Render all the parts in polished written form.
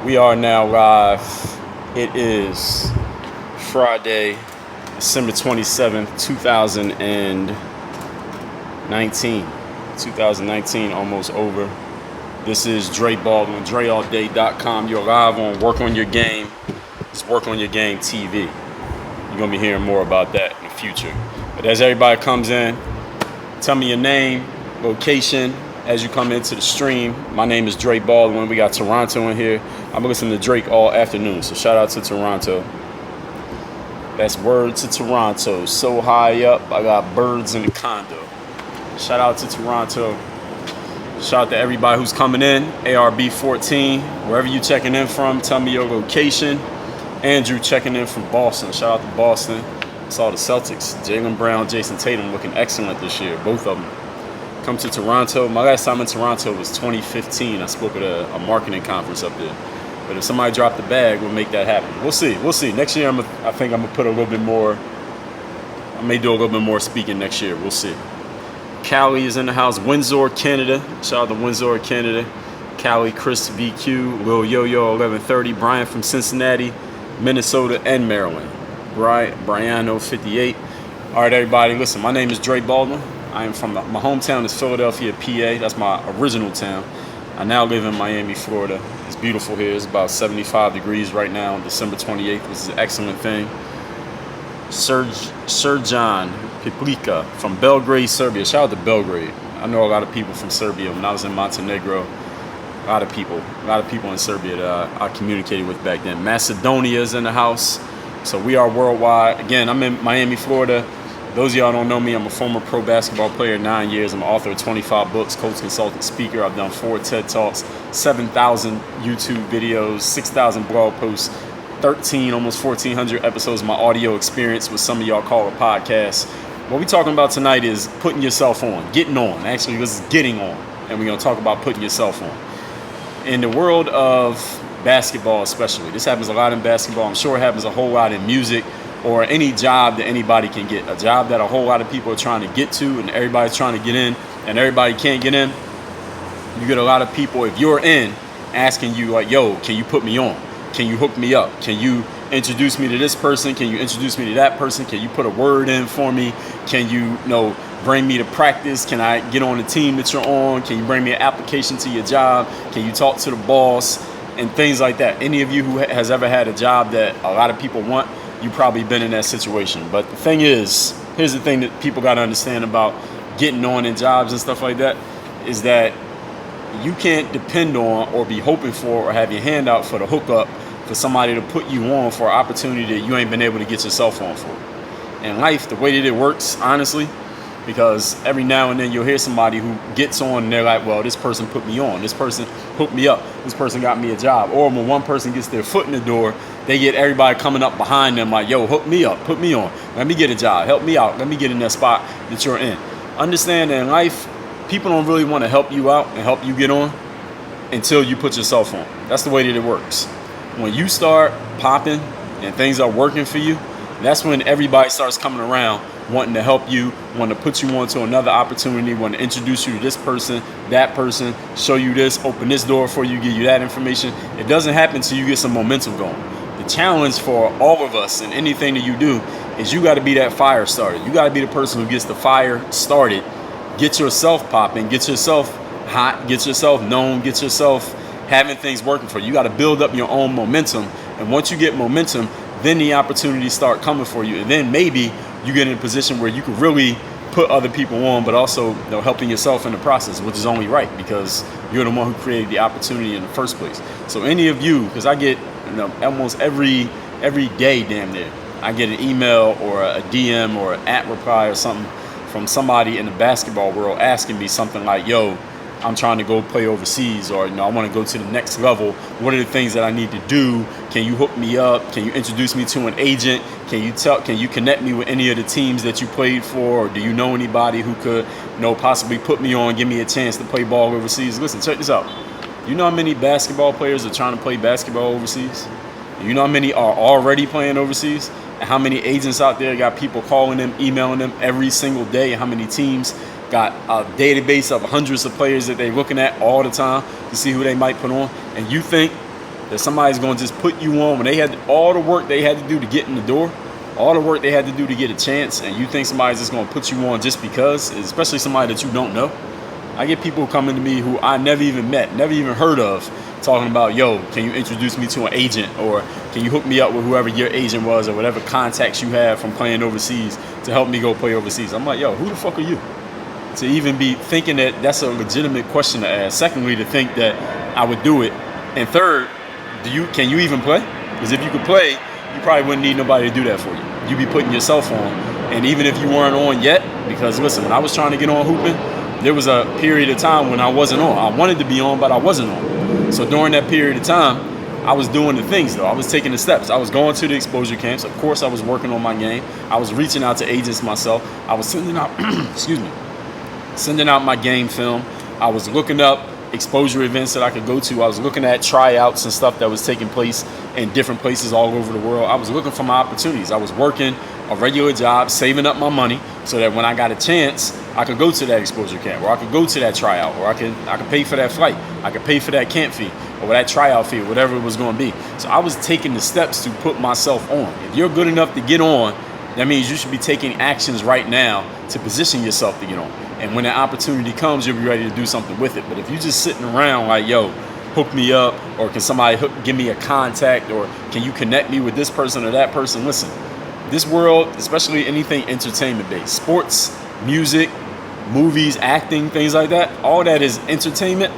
We are now live. It is Friday, December 27th, 2019. 2019 almost over. This is Dre Baldwin, DreAllDay.com. You're live on Work on Your Game. It's Work on Your Game TV. You're going to be hearing more about that in the future. But as everybody comes in, tell me your name, location, as you come into the stream. My name is Dre Baldwin. We got Toronto in here. I've been listening to Drake all afternoon, so shout out to Toronto. That's word to Toronto. So high up, I got birds in the condo. Shout out to Toronto. Shout out to everybody who's coming in. ARB14, wherever you checking in from, tell me your location. Andrew checking in from Boston. Shout out to Boston. Saw the Celtics. Jaylen Brown, Jason Tatum looking excellent this year, both of them. Come to Toronto. My last time in Toronto was 2015. I spoke at a marketing conference up there. But if somebody dropped the bag, we'll make that happen. We'll see. We'll see. Next year, I think I'm going to put a little bit more. I may do a little bit more speaking next year. We'll see. Cali is in the house. Windsor, Canada. Shout out to Windsor, Canada. Cali, Chris VQ, Lil Yo-Yo 1130. Brian from Cincinnati, Minnesota, and Maryland. Briano 58. All right, everybody. Listen, my name is Dre Baldwin. I am from my hometown is Philadelphia, PA. That's my original town. I now live in Miami, Florida. It's beautiful here. It's about 75 degrees right now on December 28th, which is an excellent thing. Srđan Piplika from Belgrade, Serbia. Shout out to Belgrade. I know a lot of people from Serbia. When I was in Montenegro, a lot of people in Serbia that I communicated with back then. Macedonia is in the house. So we are worldwide. Again, I'm in Miami, Florida. Those of y'all don't know me, I'm a former pro basketball player, 9 years. I'm an author of 25 books, coach, consultant, speaker. I've done 4 TED Talks, 7,000 YouTube videos, 6,000 blog posts, 13, almost 1,400 episodes of my audio experience, what some of y'all call a podcast. What we're talking about tonight is putting yourself on, getting on. Actually, this is getting on, and we're going to talk about putting yourself on. In the world of basketball especially, this happens a lot in basketball. I'm sure it happens a whole lot in music, or any job that anybody can get, a job that a whole lot of people are trying to get to and everybody's trying to get in and everybody can't get in. You get a lot of people, if you're in, asking you like, yo, can you put me on? Can you hook me up? Can you introduce me to this person? Can you introduce me to that person? Can you put a word in for me? Can you bring me to practice? Can I get on the team that you're on? Can you bring me an application to your job? Can you talk to the boss? And things like that. Any of you who has ever had a job that a lot of people want, you've probably been in that situation. But the thing is, here's the thing that people got to understand about getting on in jobs and stuff like that, is that you can't depend on or be hoping for or have your hand out for the hookup for somebody to put you on for an opportunity that you ain't been able to get yourself on for. In life, the way that it works, honestly, because every now and then you'll hear somebody who gets on and they're like, well, this person put me on, this person hooked me up, this person got me a job. Or when one person gets their foot in the door, they get everybody coming up behind them like, yo, hook me up, put me on, let me get a job, help me out, let me get in that spot that you're in. Understand that in life, people don't really want to help you out and help you get on until you put yourself on. That's the way that it works. When you start popping and things are working for you, that's when everybody starts coming around wanting to help you, wanting to put you on to another opportunity, wanting to introduce you to this person, that person, show you this, open this door for you, give you that information. It doesn't happen until you get some momentum going. The challenge for all of us in anything that you do is you got to be that fire starter. You got to be the person who gets the fire started, get yourself popping, get yourself hot, get yourself known, get yourself having things working for you. You got to build up your own momentum. And once you get momentum, then the opportunities start coming for you. And then maybe you get in a position where you can really put other people on, but also helping yourself in the process, which is only right because you're the one who created the opportunity in the first place. So any of you, because I get almost every day damn near, I get an email or a DM or an @ reply or something from somebody in the basketball world asking me something like, yo, I'm trying to go play overseas, or I want to go to the next level. What are the things that I need to do? Can you hook me up? Can you introduce me to an agent? Can you connect me with any of the teams that you played for? Or do you know anybody who could possibly put me on, give me a chance to play ball overseas? Listen, check this out. You know how many basketball players are trying to play basketball overseas? You know how many are already playing overseas? And how many agents out there got people calling them, emailing them every single day? How many teams got a database of hundreds of players that they're looking at all the time to see who they might put on? And you think that somebody's going to just put you on when they had all the work they had to do to get in the door, all the work they had to do to get a chance, and you think somebody's just going to put you on just because, especially somebody that you don't know. I get people coming to me who I never even met, never even heard of, talking about, yo, can you introduce me to an agent, or can you hook me up with whoever your agent was, or whatever contacts you have from playing overseas to help me go play overseas. I'm like, yo, who the fuck are you to even be thinking that that's a legitimate question to ask? Secondly, to think that I would do it. And third, can you even play? Because if you could play, you probably wouldn't need nobody to do that for you. You'd be putting yourself on. And even if you weren't on yet, because listen, when I was trying to get on hooping, there was a period of time when I wasn't on. I wanted to be on, but I wasn't on. So during that period of time, I was doing the things, though. I was taking the steps. I was going to the exposure camps. Of course, I was working on my game. I was reaching out to agents myself. I was sending out, sending out my game film. I was looking up exposure events that I could go to. I was looking at tryouts and stuff that was taking place in different places all over the world. I was looking for my opportunities. I was working a regular job, saving up my money so that when I got a chance, I could go to that exposure camp, or I could go to that tryout, or I could pay for that flight. I could pay for that camp fee, or that tryout fee, or whatever it was going to be. So I was taking the steps to put myself on. If you're good enough to get on, that means you should be taking actions right now to position yourself to get on. And when that opportunity comes, you'll be ready to do something with it. But if you're just sitting around like, yo, hook me up, or can somebody give me a contact, or can you connect me with this person or that person? Listen, this world, especially anything entertainment-based, sports, music, movies, acting, things like that, all that is entertainment.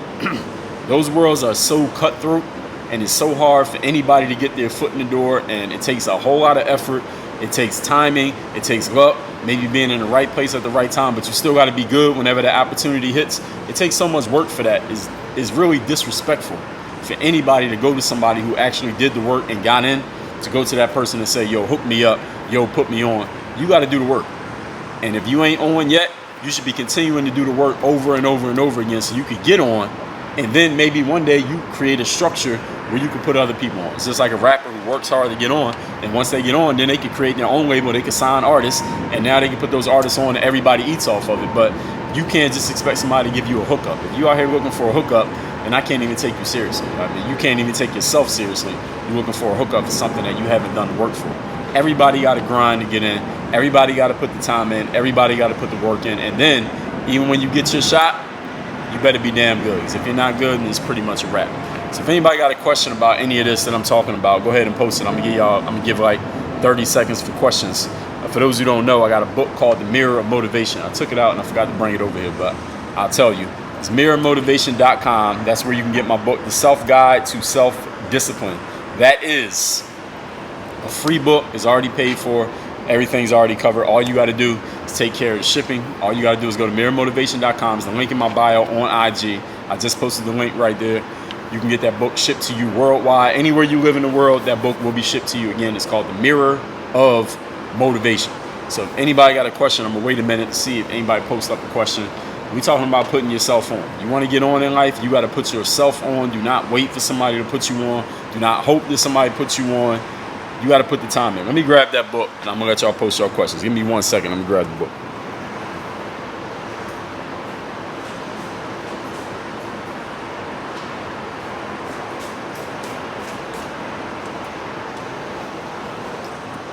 Those worlds are so cutthroat, and it's so hard for anybody to get their foot in the door, and it takes a whole lot of effort. It takes timing, it takes luck, maybe being in the right place at the right time, but you still got to be good whenever the opportunity hits. It takes so much work for that. It's really disrespectful for anybody to go to somebody who actually did the work and got in, to go to that person and say, yo, hook me up, yo, put me on. You got to do the work. And if you ain't on yet, you should be continuing to do the work over and over and over again so you could get on. And then maybe one day you create a structure where you can put other people on. It's just like a rapper who works hard to get on. And once they get on, then they can create their own label. They can sign artists. And now they can put those artists on and everybody eats off of it. But you can't just expect somebody to give you a hookup. If you out here looking for a hookup, and I can't even take you seriously. I mean, you can't even take yourself seriously. You're looking for a hookup for something that you haven't done the work for. Everybody got to grind to get in. Everybody got to put the time in. Everybody got to put the work in. And then, even when you get your shot, you better be damn good. Because if you're not good, then it's pretty much a wrap. So if anybody got a question about any of this that I'm talking about, go ahead and post it. I'm gonna give like 30 seconds for questions. For those who don't know, I got a book called The Mirror of Motivation. I took it out and I forgot to bring it over here, but I'll tell you. It's mirrormotivation.com. That's where you can get my book, The Self-Guide to Self-Discipline. That is a free book. It's already paid for. Everything's already covered. All you got to do is take care of the shipping. All you got to do is go to mirrormotivation.com. It's the link in my bio on IG. I just posted the link right there. You can get that book shipped to you worldwide. Anywhere you live in the world, that book will be shipped to you. Again, it's called The Mirror of Motivation. So if anybody got a question, I'm going to wait a minute to see if anybody posts up a question. We're talking about putting yourself on. You want to get on in life, you got to put yourself on. Do not wait for somebody to put you on. Do not hope that somebody puts you on. You got to put the time in. Let me grab that book, and I'm going to let y'all post your questions. Give me 1 second. Let me grab the book.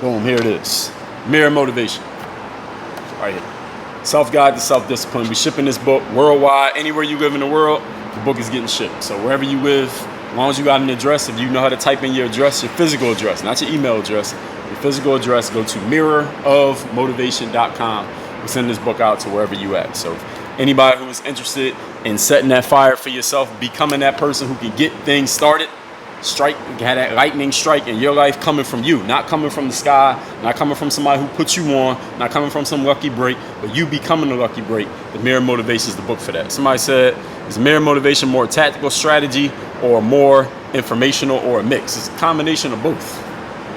Boom, here it is. Mirror Motivation. Right here. Self-Guide to Self-Discipline. We're shipping this book worldwide. Anywhere you live in the world, the book is getting shipped. So wherever you live, as long as you got an address, if you know how to type in your address, your physical address, not your email address, your physical address, go to mirrorofmotivation.com. We'll send this book out to wherever you at. So anybody who is interested in setting that fire for yourself, becoming that person who can get things started, have that lightning strike in your life coming from you, not coming from the sky, not coming from somebody who put you on, not coming from some lucky break, but you becoming the lucky break. The Mirror Motivation is the book for that. Somebody said, is Mirror Motivation more tactical strategy or more informational or a mix? It's a combination of both.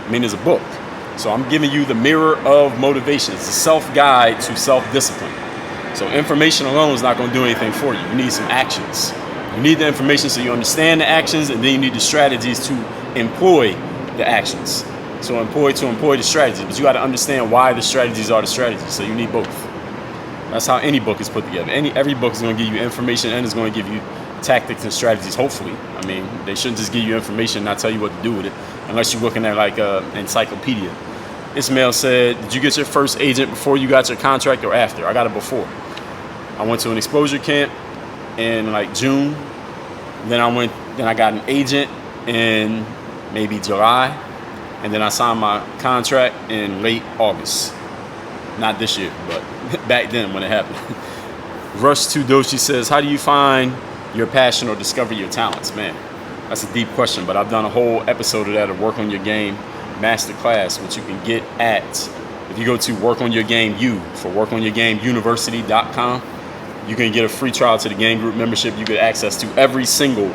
I mean, it's a book. So I'm giving you the Mirror of Motivation. It's a self-guide to self-discipline. So information alone is not going to do anything for you. You need some actions. You need the information so you understand the actions, and then you need the strategies to employ the actions. So employ the strategies, but you got to understand why the strategies are the strategies. So you need both. That's how any book is put together. Every book is going to give you information and it's going to give you tactics and strategies, hopefully. I mean, they shouldn't just give you information and not tell you what to do with it, unless you're looking at like an encyclopedia. Ismail said, did you get your first agent before you got your contract or after? I got it before. I went to an exposure camp in like June. Then I got an agent in maybe July. And then I signed my contract in late August. Not this year, but back then when it happened. Rush to Doshi says, how do you find your passion or discover your talents? Man, that's a deep question, but I've done a whole episode of that, of Work on Your Game Masterclass, which you can get at, if you go to Work on Your Game U for workonyourgameuniversity.com, you can get a free trial to the game group membership. You get access to every single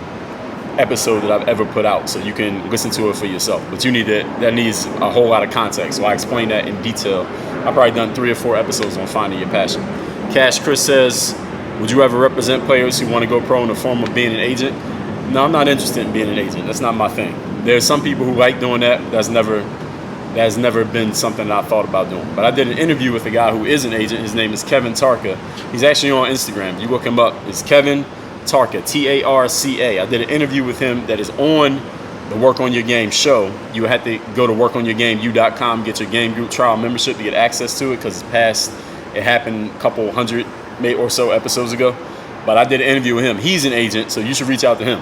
episode that I've ever put out, so you can listen to it for yourself. But you need that needs a whole lot of context, so I explain that in detail. I've probably done 3 or 4 episodes on finding your passion. Cash Chris says, would you ever represent players who want to go pro in the form of being an agent? No, I'm not interested in being an agent. That's not my thing. There's some people who like doing that. That's never been something that I thought about doing. But I did an interview with a guy who is an agent. His name is Kevin Tarka. He's actually on Instagram. You look him up. It's Kevin Tarka, Tarca. I did an interview with him that is on the Work on Your Game show. You have to go to workonyourgameu.com, get your game group trial membership to get access to it, because it happened a couple hundred or so episodes ago. But I did an interview with him. He's an agent, so you should reach out to him.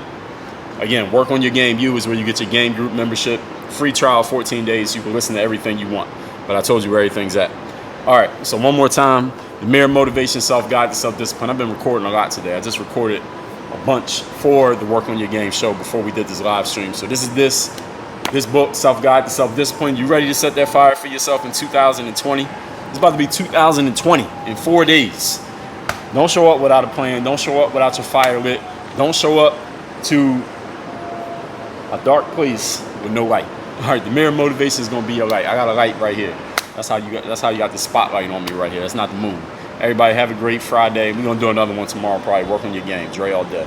Again, Work on Your Game U is where you get your game group membership, free trial, 14 days. You can listen to everything you want. But I told you where everything's at. All right, so one more time, the Mirror Motivation, Self-Guidance, Self-Discipline. I've been recording a lot today. I just recorded a bunch for the Work on Your Game show before we did this live stream. So this is this book, Self-Guidance, Self-Discipline. You ready to set that fire for yourself in 2020? It's about to be 2020 in 4 days. Don't show up without a plan. Don't show up without your fire lit. Don't show up to a dark place with no light. All right, the Mirror Motivation is gonna be your light. I got a light right here. That's how you got the spotlight on me right here. That's not the moon. Everybody have a great Friday. We're gonna do another one tomorrow. Probably Work on Your Game. Dre all day.